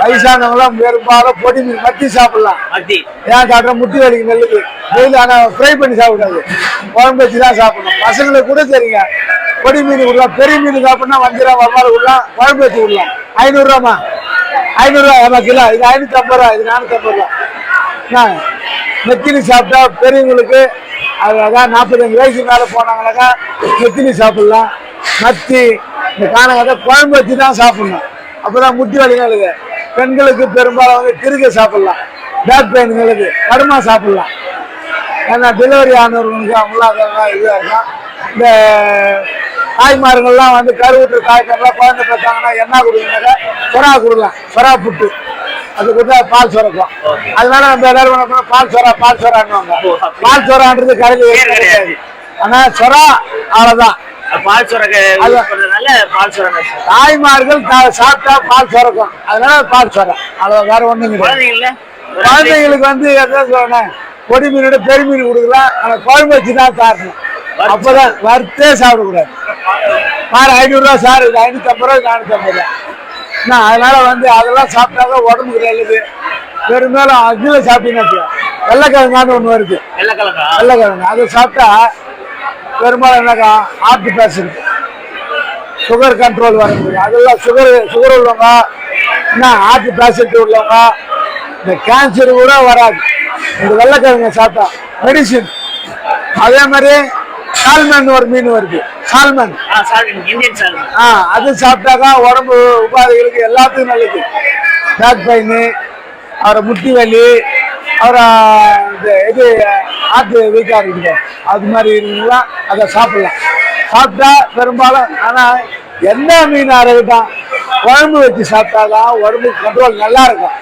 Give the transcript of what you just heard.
வயசானவங்களாம் பெரும்பாலும் பொடி மீன் மத்தி சாப்பிடலாம். ஏன் காட்டுற முட்டி வலிக்கு நெல்லுக்கு டெய்லி. ஆனால் ஃப்ரை பண்ணி சாப்பிடாது, குழம்பு வச்சு தான் சாப்பிடணும். பசங்களுக்கு கூட சரிங்க, பொடி மீன் விடலாம். பெரிய மீன் சாப்பிட்னா வஞ்சிரா வவ்வாறு விடலாம், குழம்பு வச்சு விடலாம். 500 ரூபாமா, 500 ரூபா ஆமா கிலோ. இது 550 ரூபா, இது 450 ரூபா. நெத்திலி சாப்பிட்டா பெரியவங்களுக்கு அதான் 45 வயசு மேலே போனாங்கன்னாக்கா நெத்திலி சாப்பிடலாம். மத்தி இந்த காணகத்தை குழம்பு வச்சு தான் சாப்பிடணும், அப்போதான் முட்டி வலிங்களுக்கு. பெண்களுக்கு பெரும்பாலும் வந்து கிருகை சாப்பிடலாம். பேக் பெயின்களுக்கு கடுமா சாப்பிடலாம். ஏன்னா டெலிவரி ஆனவர்களுக்கு அவங்களாம் அதெல்லாம் இதாக இருக்கும். இந்த தாய்மார்கள்லாம் வந்து கருவுற்று தாய்மாரெலாம் குழந்தை பார்த்தாங்கன்னா என்ன கொடுக்குனாக்கா சொரா கொடுக்கலாம். சொரா புட்டு அது கொடுத்தா பால் சுரக்கும். அதனால நம்ம எல்லாரும் என்ன பண்ணோம், பால் சொரான்னுவாங்க. பால் சொரான்றது கடையில் கிடையாது. ஆனால் சொரா அவ்வளோதான். தாய்மார்கள் சாப்பிட்டா பால் சுரக்கும், அதனால பால் சொரா அவ்வளோ. வேற ஒண்ணும் கிடையாது. குழந்தைங்களுக்கு வந்து எதாவது சொல்லணும், பொடி மீனோட பெரிய மீன் கொடுக்கலாம். ஆனால் குழம்பு வச்சு தான் சாப்பிடணும், அப்போதான் வறுத்தே சாப்பிடக்கூடாது. பாரு 500 ரூபா சார், இது 550 ரூபா, 450 ரூபா. அதனால வந்து அதெல்லாம் சாப்பிட்டாக்க உடம்புக்கு நல்லது. பெரும்பாலும் அக்னில சாப்பிட்டீங்கன்னா வெள்ளைக்கிழங்கான்னு ஒன்று வருது, வெள்ளைக்கிழங்கு. அதை சாப்பிட்டா பெரும்பாலும் என்னக்கா ஹார்ட் பேஷண்ட், சுகர் கண்ட்ரோல் வருது. அதெல்லாம் சுகர் உள்ளவங்க, என்ன ஹார்ட் பேஷண்ட் உள்ளவங்க, இந்த கேன்சர் கூட வராது இந்த வெள்ளைக்கிழங்கு சாப்பிட்டா. மெடிசின். அதே மாதிரி சால்மன் ஒரு மீன் வருது, சால்மன். அது சாப்பிட்டாக்கா உடம்பு உபாதைகளுக்கு எல்லாத்துக்கும் நல்லது. பேக் பெயின், அவரை முட்டி வலி, அவரை இது ஆட்டு வீக்காக இருக்குது, அது மாதிரி இருக்குங்களா அதை சாப்பிடலாம். சாப்பிட்டா பெரும்பாலும். ஆனால் எந்த மீனாக இருக்கட்டும் குழம்பு வச்சு சாப்பிட்டாதான் உடம்புக்கு கண்ட்ரோல் நல்லா இருக்கும்.